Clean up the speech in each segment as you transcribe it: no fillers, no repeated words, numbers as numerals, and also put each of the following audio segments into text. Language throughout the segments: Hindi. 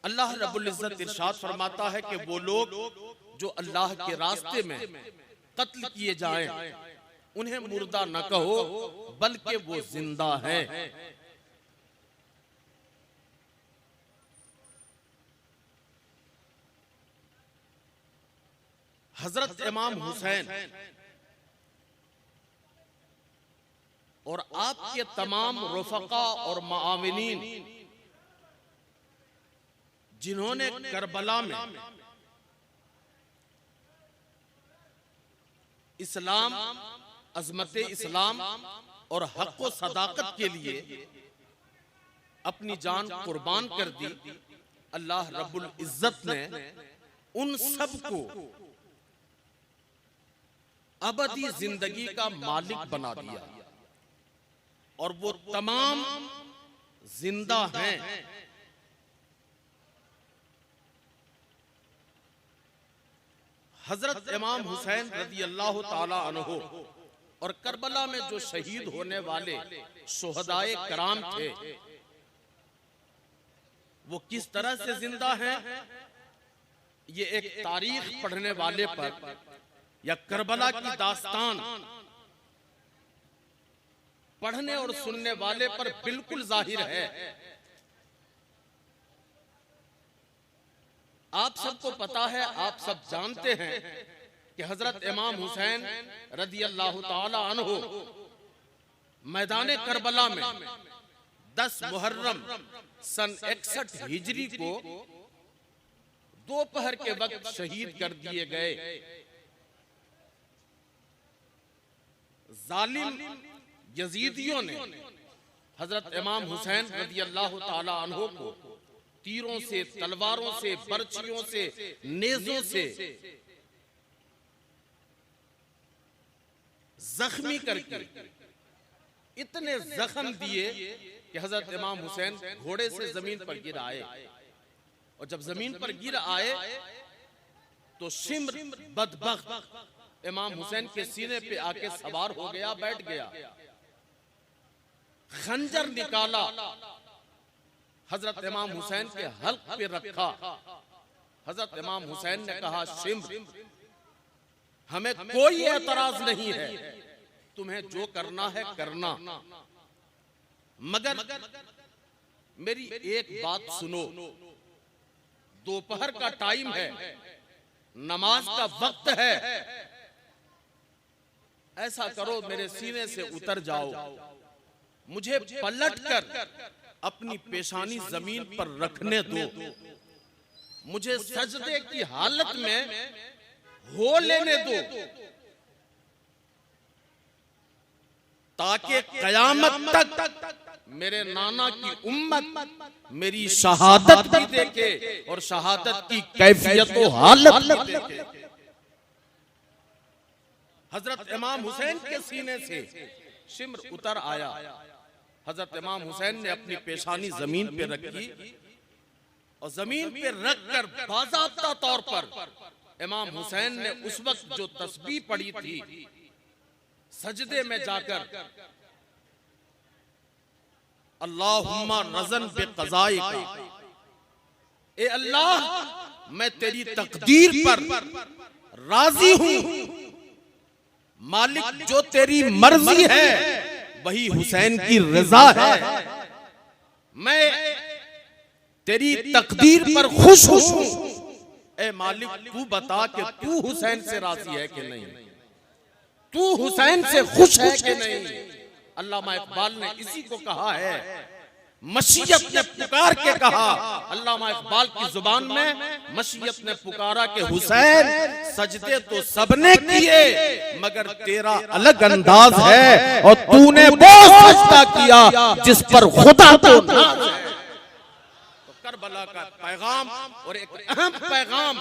अल्लाह रब्बुल इज्जत इरशाद फरमाता है कि वो लोग जो अल्लाह के रास्ते में कत्ल किए जाएं, उन्हें मुर्दा न कहो बल्कि वो जिंदा हैं। हजरत इमाम हुसैन और आपके तमाम रुफका और मुआविनीन जिन्होंने करबला में इस्लाम, अजमत इस्लाम और हक व सदाकत के लिए अपनी जान कुर्बान कर दी, अल्लाह रब्बुल इज्जत ने उन सब को अबदी जिंदगी का मालिक बना दिया और वो तमाम जिंदा हैं। हजरत इमाम हुसैन रज़ी अल्लाह ताला अन्हु और करबला में जो शहीद होने वाले शुहदाए कराम थे, वो किस तरह से जिंदा हैं, ये एक तारीख पढ़ने वाले पर या करबला की दास्तान पढ़ने और सुनने वाले पर बिल्कुल जाहिर है। आप सबको पता है, आप सब जानते हैं कि हजरत इमाम हुसैन रज़ी अल्लाह ताला अन्हु मैदान करबला में 10 मुहर्रम सन 61 हिजरी को दोपहर के वक्त शहीद कर दिए गए। जालिम यजीदियों ने हजरत इमाम हुसैन रज़ी अल्लाह ताला अन्हु को तीरों से, तलवारों से, बर्छियों से, नेज़ों से जख्मी करके इतने जख्म दिए कि हजरत इमाम हुसैन घोड़े से जमीन पर गिर आए और जब जमीन पर गिर आए तो शिम्र बदबख्त इमाम हुसैन के सीने पे आके सवार हो गया, बैठ गया, खंजर निकाला, हजरत इमाम हुसैन के हल्क पे रखा। हजरत इमाम हुसैन ने कहा, शिम्र हमें कोई एतराज नहीं है, तुम्हें जो करना है करना, मगर मेरी एक बात सुनो, दोपहर का टाइम है, नमाज का वक्त है, ऐसा करो मेरे सीने से उतर जाओ, मुझे पलटकर अपनी पेशानी जमीन पर रखने दो, मुझे सजदे की हालत में हो लेने दो, ताकि कयामत तक मेरे नाना की उम्मत मेरी शहादत भी देखे और शहादत की कैफियत और हालत भी देखे। हजरत इमाम हुसैन के सीने से शिम्र उतर आया। हजरत इमाम हुसैन ने अपनी पेशानी जमीन पे रखी और जमीन पे रखकर बाज़ाब्ता तौर पर इमाम हुसैन ने उस वक्त जो तस्बीह पढ़ी थी, सजदे में जाकर अल्लाहुम्मा रज़न बे क़ज़ाइका, ए अल्लाह मैं तेरी तकदीर पर राजी हूं, मालिक जो तेरी मर्जी है वही हुसैन की रजा है, मैं तेरी तकदीर पर खुश हूं, ए मालिक तू बता कि तू हुसैन से राजी है कि नहीं, तू हुसैन से खुश है कि नहीं। अल्लामा इकबाल ने इसी को कहा है, मशीयत ने पुकार के कहा, अल्लामा इकबाल की जुबान में मशीयत ने पुकारा कि हुसैन सजदे तो सबने किए मगर तेरा अलग अंदाज है और तूने वो सजदा किया जिस पर खुदा को नाज है। तो करबला का पैगाम और एक अहम पैगाम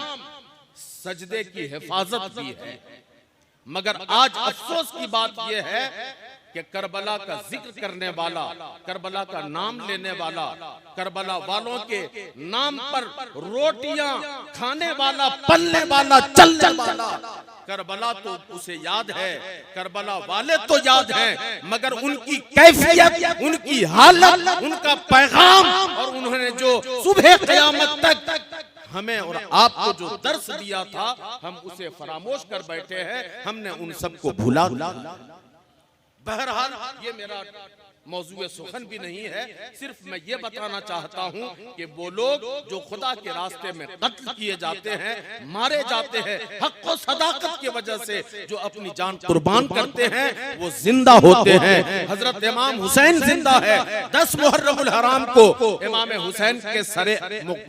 सजदे की हिफाजत भी है, मगर आज अफसोस की बात यह है कि करबला का जिक्र करने वाला, करबला का नाम लेने वाला, करबला वालों के नाम पर रोटियां खाने वाला, पलने वाला, चलने वाला, करबला तो उसे याद है, करबला वाले तो याद हैं, मगर उनकी कैफियत, उनकी हालत, उनका पैगाम और उन्होंने जो सुबह क़यामत तक हमें और आपको जो दर्स दिया था, हम उसे फरामोश कर बैठे हैं, हमने उन सबको भुला दिया। बहरहाल ये मेरा मौजूए सुखन भी नहीं है, सिर्फ मैं ये बताना चाहता हूँ कि वो लोग जो खुदा के रास्ते में कत्ल किए जाते हैं, मारे जाते हैं, हक और सदाकत की वजह से जो अपनी जान कुर्बान करते हैं, वो जिंदा होते हैं। हजरत इमाम हुसैन जिंदा है। 10 मुहर्रमुल हराम को इमाम हुसैन के सरे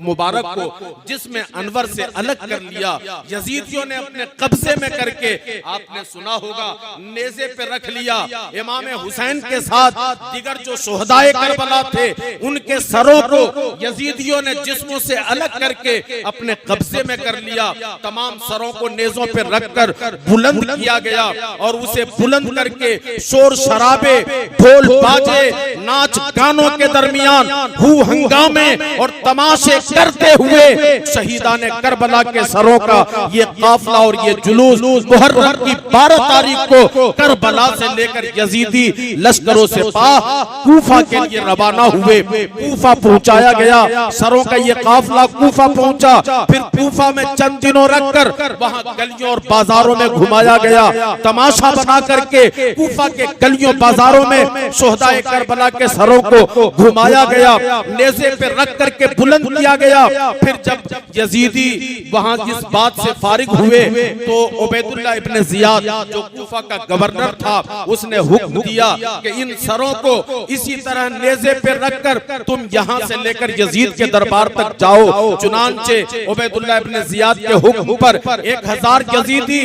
मुबारक को जिसमें अनवर से अलग कर लिया, यजीदियों ने अपने कब्जे में करके, आपने सुना होगा, नेज़े पे रख लिया। इमाम हुसैन के साथ दिगर जो शोहदाए करबला थे, उनके सरों को यजीदियों ने जिस्मों से अलग करके अपने कब्जे में कर लिया। तमाम सरों को नेज़ों पे रखकर बुलंद किया गया और उसे बुलंद करके शोर शराबे, ढोल बाजे, नाच गानों के दरमियान हू हंगामे और तमाशे करते हुए शहीदाने करबला के सरों का ये काफिला और ये जुलूस मुहर्रम की 12 तारीख को करबला से लेकर यजीदी लश्करों से कूफा के लिए रवाना हुए। कूफा पहुंचाया गया, सरों का ये काफिला कूफा पहुंचा। फिर कूफा में चंद दिनों रखकर वहां गलियों और बाजारों में घुमाया गया। तमाशा बना करके कूफा के गलियों बाजारों में शोहदाए करबला के सरों को घुमाया गया, नेज़े पे रख करके बुलंद किया गया। फिर जब यजीदी वहां इस बात से फारिग हुए तो उबैदुल्लाह इब्न जियाद जो कूफा का गवर्नर था, उसने हुक्म दिया कि इन सरों को इसी तरह नेज़े पे रखकर तुम यहाँ से लेकर यजीद के दरबार तक जाओ। चुनांचे उबैदुल्लाह इब्न जियाद के हुक्म पर 1000 यजीदी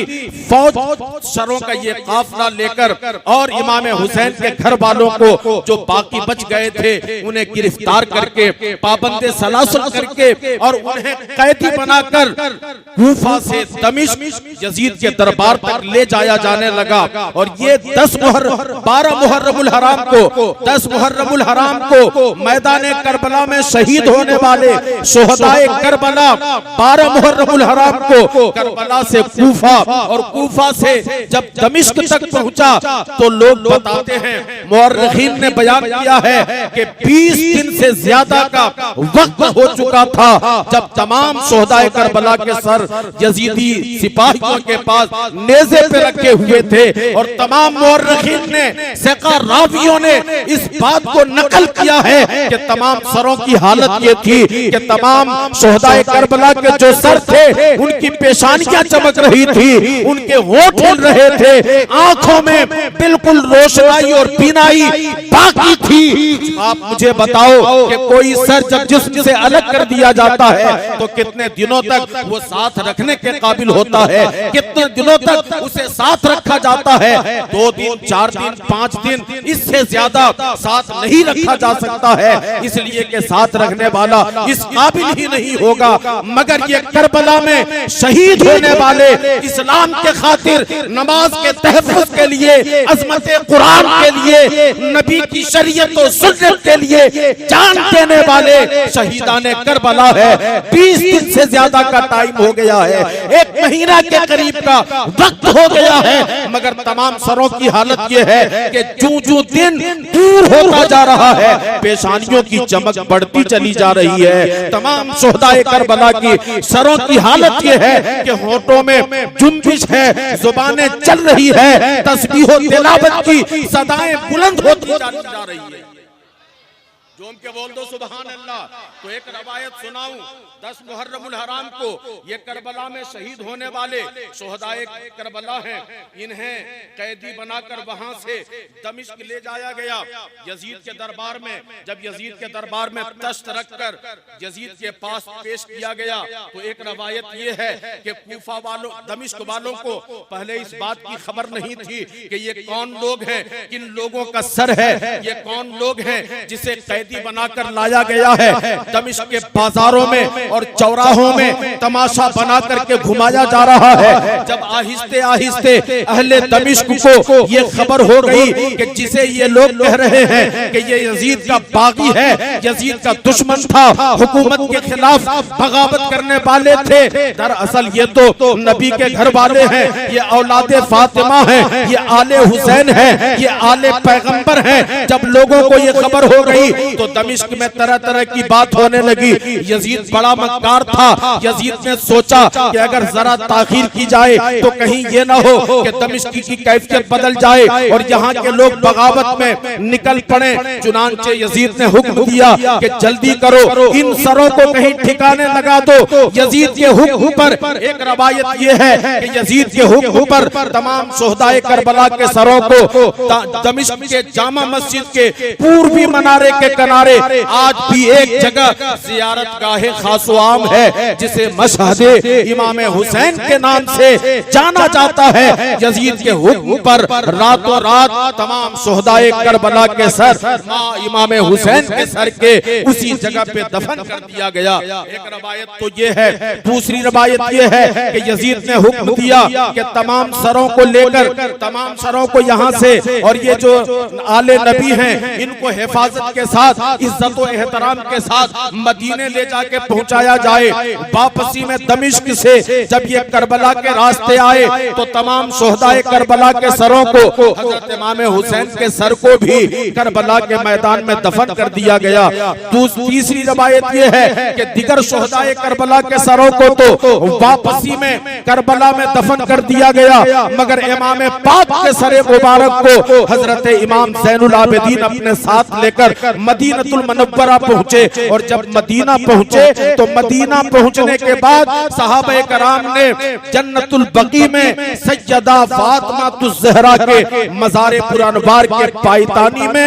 फौज सरों का ये काफिला लेकर और इमाम हुसैन के घर वालों को जो बाकी बच गए थे, उन्हें गिरफ्तार करके, पाबंदे सलासल करके और उन्हें कैदी बनाकर कूफा से दमिश्क यजीद के दरबार तक ले जाया जाने लगा। और ये 12 मुहर्रमुल हराम को 10 मुहर्रमुल हराम को मैदाने करबला में शहीद होने वाले शोहदाए करबला 12 मुहर्रमुल हराम को करबला से कूफा और कूफा से जब दमिश्क तक पहुंचा तो लोग बताते हैं, मुअर्रिखीन ने बयान किया है कि 20 दिन से ज्यादा का वक्त हो चुका था जब तमाम शोहदाए करबला के सर यजीदी सिपाहियों के पास नेज़े पे रखे हुए थे। और तमाम मुअर्रिखीन ने, सेका रावियों ने इस बात को नकल किया है कि तमाम सरों की हालत ये थी कि तमाम शोहदाए करबला के जो सर थे, उनकी पेशानियां चमक रही थी, उनके होंठ हिल रहे थे, आंखों में बिल्कुल रोशनाई और बीनाई बाकी थी। आप मुझे बताओ कि कोई सर जब जिस्म से अलग कर दिया जाता है तो कितने दिनों तक वो साथ रखने के काबिल होता है, कितने दिनों तक उसे साथ रखा जाता है? 2 दिन, 4 दिन, 5 दिन, इससे ज्यादा साथ नहीं रखा जा सकता है, इसलिए कि साथ रखने वाला इस काबिल ही नहीं होगा। मगर ये करबला में शहीद होने वाले इस्लाम के खातिर, नमाज के तहफ़्फ़ुज़ के लिए, अज़मत कुरान के लिए, नबी की शरीयत और सुन्नत के लिए जान देने वाले शहीदाने करबला है। 20 दिन से ज्यादा का टाइम हो गया है, 1 महीना के करीब का वक्त हो गया है, मगर तमाम सरों की हालत यह है कि जूं-जूं दिन दूर होता जा रहा है, पेशानियों की चमक बढ़ती चली जा रही है। तमाम शोहदाए करबला की सरों की हालत यह है कि होठों में जुम्बिश है, जुबानें चल रही है, तस्बीह और तिलावत की सदाएं बुलंद होती जा रही है। जोम के बोल दो सुभान अल्लाह। तो एक रवायत सुनाऊं, 10 मुहर्रमुल हराम को ये करबला में शहीद होने वाले शोहदाए करबला हैं, इन्हें कैदी बनाकर वहां से दमिश्क ले जाया गया यजीद के दरबार में। जब यजीद के दरबार में तश्त रखकर यजीद के पास पेश किया गया तो एक रवायत ये है कि कूफा वालों, दमिश्क वालों को पहले इस बात की खबर नहीं थी कि ये कौन लोग हैं, किन लोगों का सर है, ये कौन लोग हैं जिसे कैदी कैदी बनाकर लाया गया है, दमिश्क के बाजारों में और चौराहों में तमाशा बना करके घुमाया जा रहा है। जब आहिस्ते आहिस्ते अहले दमिश्क को ये खबर हो गई कि जिसे ये लोग कह रहे हैं कि ये यजीद का बागी है, यजीद का दुश्मन था, हुकूमत के खिलाफ बगावत करने वाले थे, दरअसल ये तो नबी के घर वाले हैं, ये औलादे फातिमा हैं, ये आले हुसैन हैं, ये आले पैगंबर हैं। जब लोगों को ये खबर हो गई तो दमिश्क में तरह तरह की बात होने लगी। यजीद बड़ा मक्कार था, यजीद ने सोचा कि अगर जरा ताखीर की जाए तो कहीं ये ना हो कि दमिश्क की कैफियत बदल जाए और यहाँ के लोग बगावत में निकल पड़े। चुनांचे यजीद ने हुक्म दिया कि जल्दी करो, इन सरों को कहीं ठिकाने लगा दो। यजीद के हुक्म पर एक रवायत ये है कि यजीद के हुक्म पर तमाम शोहदाए करबला के सरों को दमिश्क के जामा मस्जिद के पूर्वी मनारे के किनारे आज भी एक जगह ज़ियारत गाहे खासो आम है, जिसे मशहदे इमाम हुसैन के नाम से जाना जाता है। यजीद के हुक्म पर रातों रात तमाम शोहदाए करबला के सर इमाम हुसैन के सर के उसी जगह पे दफन कर दिया गया। एक रवायत तो ये है। दूसरी रवायत ये है कि यजीद ने हुक्म दिया कि तमाम सरों को लेकर तमाम सरों को यहाँ से और ये जो आले नबी हैं इनको हिफाजत के साथ इज्जत और एहतराम के साथ मदीने ले जाके पहुंचाया जाए। वापसी में दमिश्क से जब ये करबला के रास्ते आए तो तमाम शोहदाए करबला के सरों को हजरत इमाम हुसैन के सर को भी करबला के मैदान में दफन कर दिया गया। तीसरी रवायत ये है कि दिगर शोहदाए करबला के सरों को तो वापसी में करबला में दफन कर दिया गया, मगर इमाम पाक के सरे मुबारक को हजरत इमाम ज़ैनुल आबिदीन अपने साथ लेकर मदीनतुल मुनव्वरा पहुंचे। और जब मदीना पहुंचे तो मदीना पहुंचने के बाद सहाबा कराम ने जन्नतुल बकी में सैयदा फातिमा तुज़ ज़हरा के मज़ारे पुरानवार के पायतानी में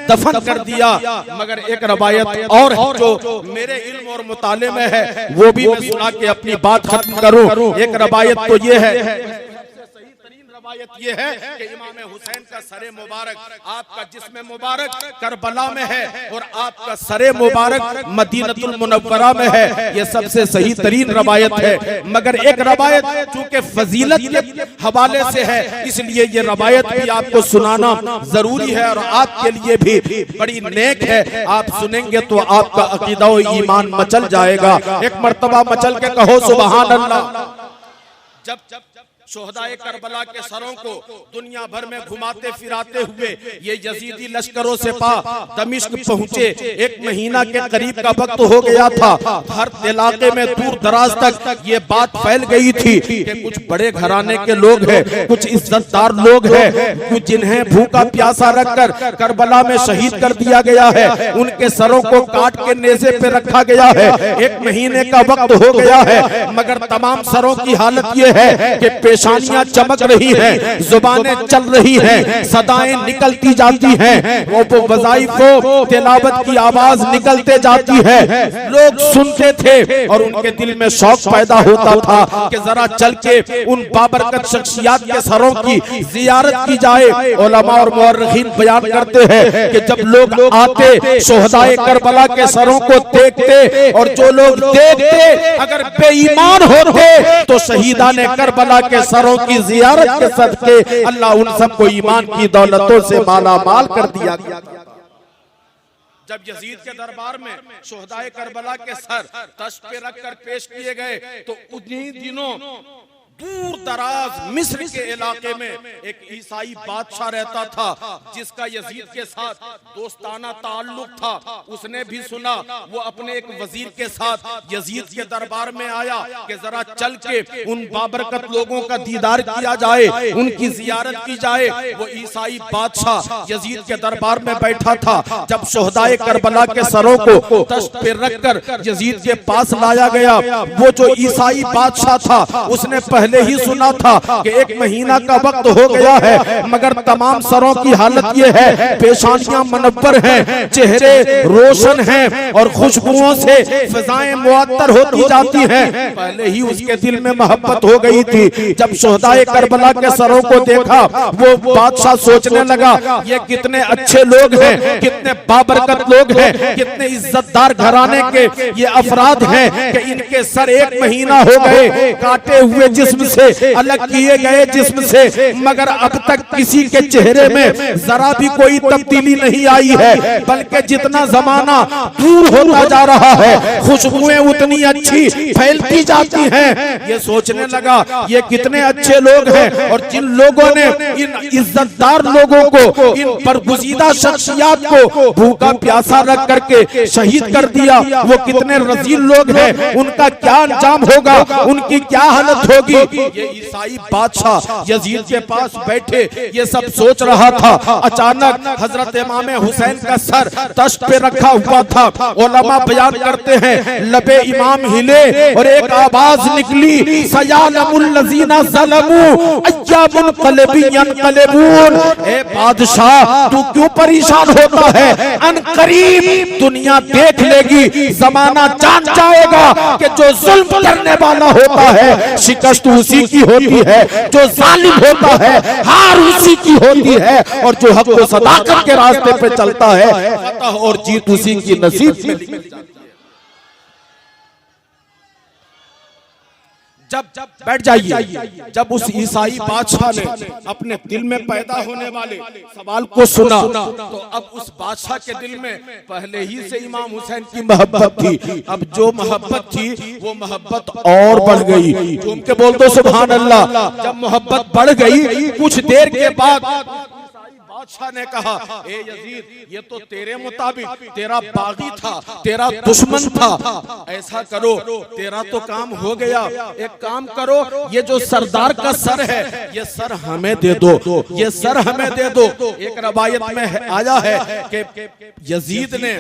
दफन कर दिया। मगर एक रवायत और जो मेरे इल्म और मुताले में है वो भी मैं सुना के अपनी बात खत्म करूं। एक रवायत तो ये है, रवायत ये है कि इमाम हुसैन का सरे मुबारक, आपका जिस्म मुबारक करबला में है और आपका सरे मुबारक मदीनतुल मुनव्वरा में है। ये सबसे सही तरीन रवायत है। मगर एक रवायत चूंकि फजीलत के हवाले से है इसलिए ये रवायत भी आपको सुनाना जरूरी है और आपके लिए भी बड़ी नेक है। आप सुनेंगे तो आपका अकीदा और ईमान मचल जाएगा। एक मर्तबा मचल के कहो सुभान अल्लाह। जब शोहदाए करबला के सरों को दुनिया भर में घुमाते फिराते हुए ये यजीदी लश्करों से दमिश्क पहुंचे, एक महीना के करीब का वक्त हो गया था। हर इलाके में दूर दराज तक ये बात फैल गई थी कि कुछ बड़े घराने के लोग हैं, कुछ इज्जतदार लोग हैं, कुछ जिन्हें भूखा प्यासा रखकर करबला में शहीद कर दिया गया है, उनके सरों को काट के नेज़े पे रखा गया है। एक महीने का वक्त हो गया है मगर तमाम सरों की हालत ये है कि पेशानियां चमक रही हैं, जुबानें चल रही हैं, सदाएं निकलती जाती हैं, वो वज़ाइफ को तिलावत की आवाज निकलते जाती है। लोग सुनते थे और उनके दिल में शौक पैदा होता था कि जरा चल के उन बाबरकत शख्सियात के सरों की जियारत की जाए। उलमा और मुअर्रिखीन बयान करते हैं कि जब लोग आते शोहदाए करबला के सरों को देखते और जो लोग देखते अगर बेईमान होते तो शहीदाने करबला के सरों की जियारत के सदके अल्लाह उन सबको ईमान की दौलतों से माला माल कर दिया गया। जब यजीद के दरबार में शोहदाए करबला के सर तश्त पे रखकर पेश किए गए तो उन्हीं दिनों दूर दराज मिस्र के इलाके में एक ईसाई बादशाह रहता था जिसका यजीद के साथ दोस्ताना ताल्लुक था। उसने भी सुना, वो अपने एक वजीर के साथ यजीद के दरबार में आया कि जरा चल के उन बाबरकत लोगों का दीदार किया जाए, उनकी जियारत की जाए। वो ईसाई बादशाह यजीद के दरबार में बैठा था। जब शोहदाए करबला के सरों को तश्त पे रखकर यजीद के पास लाया गया, वो जो ईसाई बादशाह था उसने पहले ही सुना था कि 1 महीना का वक्त हो गया है, मगर तमाम सरों की हालत ये है, पेशानियां मनव्वर हैं, चेहरे रोशन हैं और खुशबुओं से फिजाएं मुअत्तर होती जाती हैं। पहले ही उसके दिल में मोहब्बत हो गई थी। जब शुहदाए करबला के सरों को देखा, वो बादशाह सोचने लगा ये कितने अच्छे लोग हैं, कितने बाबरकत लोग हैं, कितने इज्जतदार घराने के ये अफराद हैं कि इनके सर 1 महीना हो गए काटे हुए जिस्म से, अलग किए गए जिस्म से, मगर अब तक किसी के चेहरे में जरा भी कोई तब्दीली नहीं आई है, बल्कि जितना जमाना दूर होता जा रहा है खुशबुएं उतनी अच्छी फैलती जाती हैं। ये सोचने लगा ये कितने अच्छे लोग हैं, और जिन लोगों ने इन इज्जतदार लोगों को, इन बरगुज़ीदा शख्सियत को भूखा प्यासा रख करके शहीद कर दिया, वो कितने रजील लोग हैं, उनका क्या अंजाम होगा, उनकी क्या हालत होगी। ये ईसाई बादशाह यजीद के पास बैठे ये सब सोच रहा था। अचानक हजरत इमाम हुसैन का सर तश्त पे रखा हुआ था। उलमा बयान करते हैं लबे इमाम हिले और एक आवाज निकली, सयालमुल लजीना ज़लमू अय्यामुन क़लबी यनक़लिबून। ए बादशाह तू क्यों परेशान होता है, अनकरीब दुनिया देख लेगी, जमाना जान जाएगा कि जो जुल्म करने वाला होता है शिकस्त उसी की होती है, जो जालिम होता है हार उसी की होती है, और जो हक व सदाकत के रास्ते पे चलता है फतह और जीत उसी की नसीब में लिखी जाती है। जब बैठ जाइए, जब उस ईसाई बादशाह ने अपने दिल में पैदा होने वाले सवाल को सुना, तो अब उस बादशाह के दिल में पहले ही से इमाम हुसैन की मोहब्बत थी। अब जो मोहब्बत थी वो मोहब्बत और बढ़ गई। झूम के बोल दो सुभान अल्लाह। जब मोहब्बत बढ़ गई, कुछ देर के बाद बादशाह ने कहा, ए यजीद ये तो तेरे मुताबिक तेरा बागी था, तेरा दुश्मन था, ऐसा करो तेरा तो काम हो गया, एक काम करो ये जो सरदार का सर है ये सर हमें दे दो, ये सर हमें दे दो। एक रवायत में आया है कि यजीद ने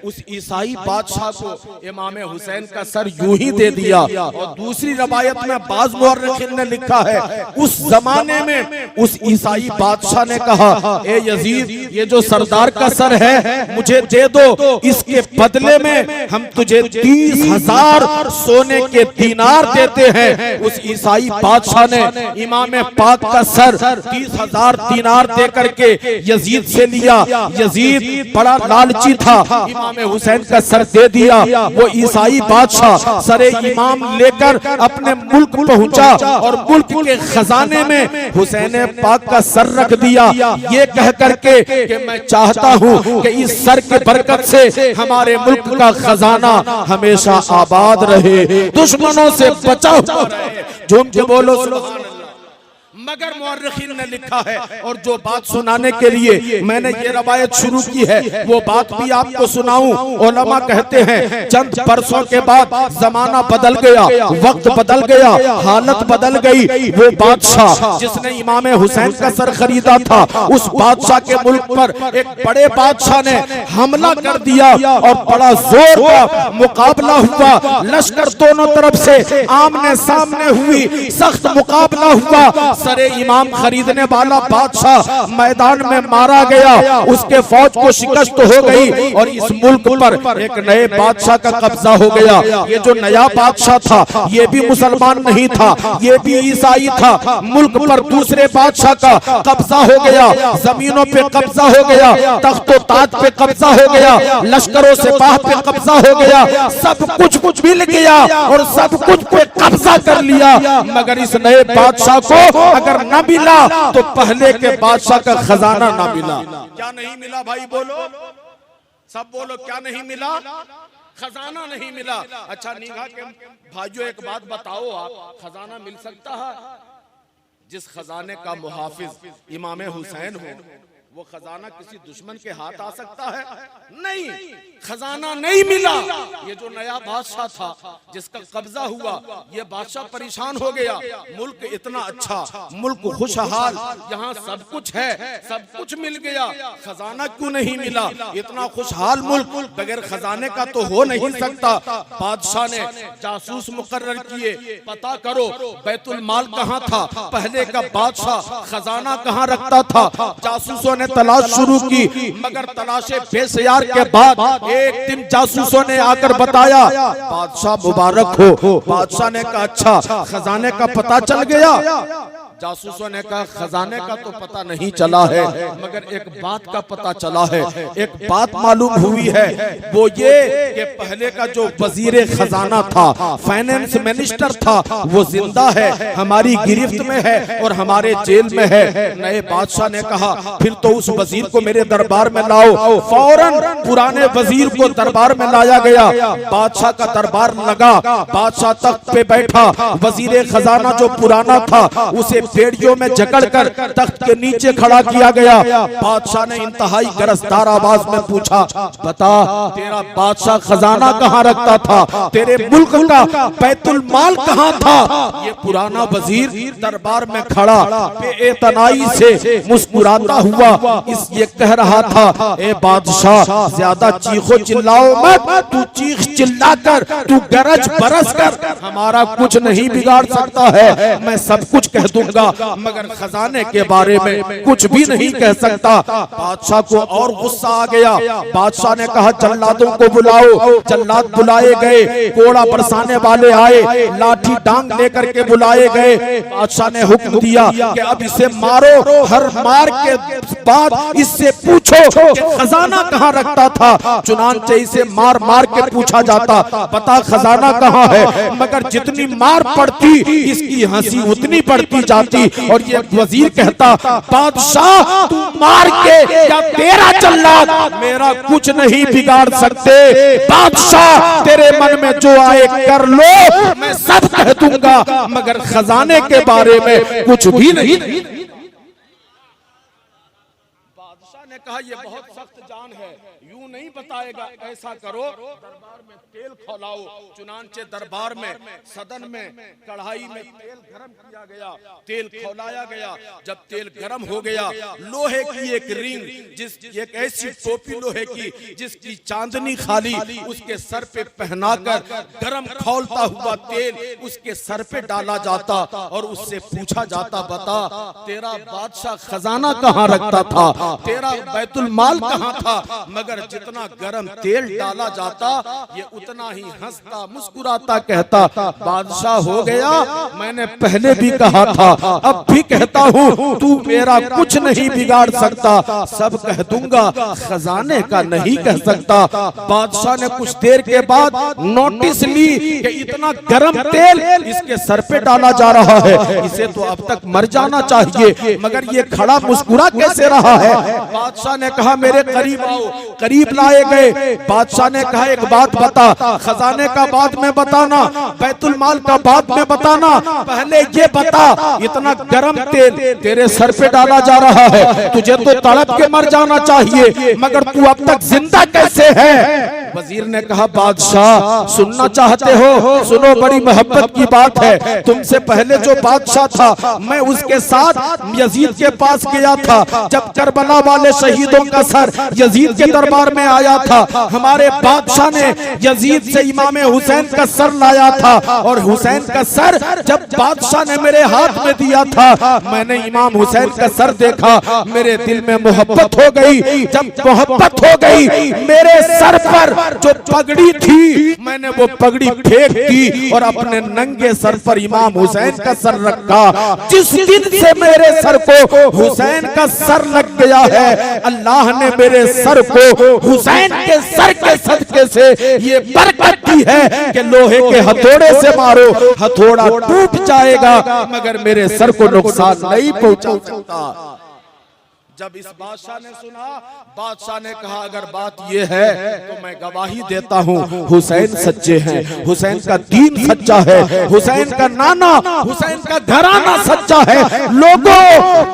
उस ईसाई बादशाह को इमाम हुसैन का सर यूं ही दे दिया। और दूसरी रवायत में बाज़ मुअर्रिखीन ने लिखा है उस जमाने में उस ईसाई बादशाह ने कहा, ए यजीद ये जो सरदार का सर है मुझे दे दो, इसके बदले में हम तुझे 30,000 सोने के दीनार देते हैं। उस ईसाई बादशाह ने इमाम पाक का सर 30,000 दीनार दे करके यजीद से लिया। यजीद बड़ा लालची था, इमाम हुसैन का सर दे दिया। वो ईसाई बादशाह सरे इमाम लेकर अपने मुल्क पहुंचा और मुल्क के खजाने में हुसैन पाक का सर रख दिया, ये कह करके कि मैं चाहता हूं कि इस सर के बरकत से हमारे मुल्क का खजाना हमेशा आबाद रहे, दुश्मनों से बचा हुआ रहे। झूम के बोलो सुभान अल्लाह। मगर मुअर्रिखीन ने लिखा है, और जो बात सुनाने के लिए मैंने ये रवायत शुरू की है वो बात भी आपको सुनाऊं। उलमा कहते हैं चंद बरसों के बाद जमाना बदल गया, वक्त बदल गया, हालत बदल गई। वो बादशाह जिसने इमाम हुसैन का सर खरीदा था, उस बादशाह के मुल्क पर एक बड़े बादशाह ने हमला कर दिया और बड़ा जोर का मुकाबला हुआ। लश्कर दोनों तरफ से आमने सामने हुई, सख्त मुकाबला हुआ। सरे इमाम खरीदने वाला बादशाह मैदान में मारा गया, उसके फौज को शिकस्त हो गई और इस मुल्क पर एक नए बादशाह का कब्जा हो गया। ये जो नया बादशाह था ये भी मुसलमान नहीं था, ये भी ईसाई था। मुल्क पर दूसरे बादशाह का कब्जा हो गया, जमीनों पे कब्जा हो गया, तख्तो ताज पे कब्जा हो गया, लश्करों से बाह पे कब्जा हो गया, सब कुछ मिल गया और सब कुछ पे कब्जा कर लिया। मगर इस नए बादशाह को अगर न मिला तो पहले के बादशाह का खजाना ना मिला। क्या नहीं मिला भाई बोलो, सब बोलो क्या नहीं मिला, खजाना नहीं मिला। अच्छा निगाह के भाइयों एक बात बताओ, आप खजाना मिल सकता है? जिस खजाने का मुहाफिज इमाम हुसैन हो, वो खजाना किसी दुश्मन के हाथ आ सकता है? नहीं, खजाना नहीं मिला। ये जो नया बादशाह था जिसका कब्जा हुआ, ये बादशाह परेशान हो गया। मुल्क इतना अच्छा, मुल्क खुशहाल, यहाँ सब कुछ है, सब कुछ मिल गया, खजाना क्यों नहीं मिला? इतना खुशहाल मुल्क बगैर खजाने का तो हो नहीं सकता। बादशाह ने जासूस मुकर्रर किए, पता करो बैतुल माल कहाँ था, पहले का बादशाह खजाना कहाँ रखता था। जासूसों ने तलाश शुरू की, मगर तलाशे बेसयार के बाद एक दिन जासूसों ने आकर बताया, बादशाह मुबारक हो। बादशाह ने कहा अच्छा, खजाने का पता चल गया? जासूसों ने कहा खजाने का तो पता नहीं चला है, मगर एक बात का पता चला है, एक बात मालूम हुई है, वो ये कि पहले का जो वजीर खजाना था, फाइनेंस मिनिस्टर था, वो जिंदा है, हमारी गिरफ्त में है और हमारे जेल में है। नए बादशाह ने कहा फिर तो उस वजीर को मेरे दरबार में लाओ। फौरन पुराने वजीर को दरबार में लाया गया। बादशाह का दरबार लगा, बादशाह तख्त पे बैठा। वजीर खजाना जो पुराना था उसे बेड़ियों में जकड़कर तख्त के नीचे खड़ा किया गया। बादशाह ने इंतहाई गरजदार आवाज में पूछा, बता तेरा बादशाह खजाना कहाँ रखता था, तेरे मुल्क का बैतुल माल कहाँ था? ये पुराना वजीर दरबार में खड़ा बेइतनाई से मुस्कुराता हुआ इस ये कह रहा था, ए बादशाह ज्यादा चीखो चिल्लाओ मत, तू चीख चिल्लाकर, तू गरज बरस कर हमारा कुछ नहीं बिगाड़ सकता है। मैं सब कुछ कह दूंगा मगर खजाने के बारे में कुछ भी नहीं कह सकता। बादशाह को और गुस्सा आ गया। बादशाह ने कहा जल्लादों को बुलाओ। जल्लाद बुलाए गए, कोड़ा बरसाने वाले आए, लाठी डांग लेकर के बुलाए गए। बादशाह ने हुक्म दिया कि अब इसे मारो। हर मार के बाद इससे पूछो कि खजाना कहाँ रखता था। चुनांचे इसे मार मार के पूछा जाता, पता खजाना कहाँ है, मगर जितनी मार पड़ती इसकी हंसी उतनी पड़ती जाती। और ये वजीर कहता, बादशाह तू मार के या तेरा जल्लाद मेरा कुछ नहीं बिगाड़ सकते। बादशाह तेरे मन में जो आए कर लो, मैं सब कह दूंगा मगर खजाने के बारे में कुछ भी नहीं। बादशाह ने कहा ये बहुत सख्त जान है, यूं नहीं बताएगा, ऐसा करो दरबार में तेल खौलाओ। चुनांचे दरबार में सदन में कढ़ाई में तेल गरम किया गया, तेल खौलाया गया। जब तेल गरम हो गया, लोहे की एक रिंग, एक ऐसी टोपी लोहे की जिसकी चांदनी खाली, उसके सर पे पहनाकर गरम खौलता हुआ तेल उसके सर पे डाला जाता और उससे पूछा जाता, बता तेरा बादशाह खजाना कहाँ रखता था, तेरा बैतुल माल कहाँ था। मगर जितना गरम तेल डाला जाता ये उतना ही हंसता मुस्कुराता कहता, बादशाह हो गया, मैंने पहले भी कहा था अब भी कहता हूँ, तू मेरा कुछ नहीं बिगाड़ सकता, सब कह दूंगा खजाने का नहीं कह सकता। बादशाह ने कुछ देर के बाद नोटिस ली कि इतना गरम तेल इसके सर पे डाला जा रहा है, इसे तो अब तक मर जाना चाहिए, मगर ये खड़ा मुस्कुरा कैसे रहा है। बादशाह ने कहा मेरे करीब आओ। करीब लाए गए। बादशाह ने कहा एक बात बता, खजाने का बाद में बताना, बैतुल माल का बाद में बताना, पहले ये बता इतना गरम तेल तेरे सर पे डाला जा रहा है, तुझे तो तड़प के मर जाना चाहिए, मगर तू अब तक जिंदा कैसे है। वजीर ने कहा बादशाह सुनना चाहते हो, सुनो, बड़ी मोहब्बत की बात है। तुमसे पहले जो बादशाह था मैं उसके साथ यजीद के पास गया था, जब करबला वाले शहीदों का सर यजीद के दरबार में आया था, हमारे बादशाह ने यजीद से इमाम हुसैन का सर लाया था, और हुसैन का सर जब बादशाह ने मेरे हाथ में दिया था, मैंने इमाम हुसैन का सर देखा, मेरे दिल में मोहब्बत हो गई। जब मोहब्बत हो गई, मेरे सर पर जो पगड़ी थी मैंने वो पगड़ी फेंक दी और अपने नंगे सर पर इमाम हुसैन का सर रखा। जिस दिन से मेरे सर को हुसैन का सर लग गया है, अल्लाह ने मेरे सर को हुसैन के सर के सदके से ये बरकत दी है कि लोहे के हथौड़े से मारो, हथौड़ा टूट जाएगा मगर मेरे सर को नुकसान नहीं पहुंचा सकता। जब इस बादशाह ने सुना, बादशाह ने कहा अगर बात ये है तो मैं गवाही देता हूँ हुसैन सच्चे हैं, हुसैन का दीन सच्चा है, हुसैन का नाना, हुसैन का घराना सच्चा है। लोगों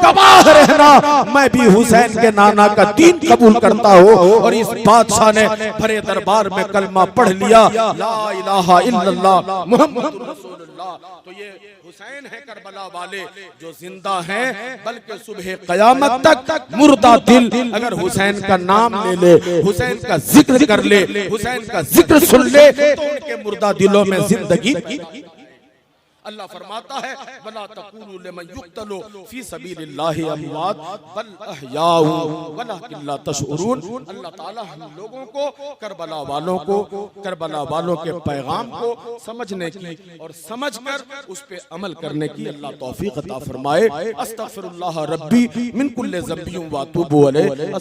गवाह रहना, मैं भी हुसैन के नाना का दीन कबूल करता हूँ। और इस बादशाह ने भरे दरबार में कलमा पढ़ लिया, ला इलाहा इल्लल्लाह मुहम्मदुर रसूलुल्लाह। तो ये हुसैन है करबला वाले जो जिंदा हैं, बल्कि सुबह क़यामत तक मुर्दा दिल अगर हुसैन का नाम ले ले, हुसैन का जिक्र कर ले, हुसैन का जिक्र सुन ले, तो उनके मुर्दा दिलों में जिंदगी। अल्लाह फरमाता है वला तक़ूलू लिमन युक़तलू फी सबीलिल्लाहि अमवात बल अहयाउ वलाकिन ला तशउरून। अल्लाह ताला हम लोगों को करबला वालों के पैगाम को समझने की और समझकर उस पे अमल करने की अल्लाह तौफीक अता फरमाए। अस्तगफिरुल्लाह रब्बी मिन कुल्लि ज़ंबिन व अतूबु अलैहि।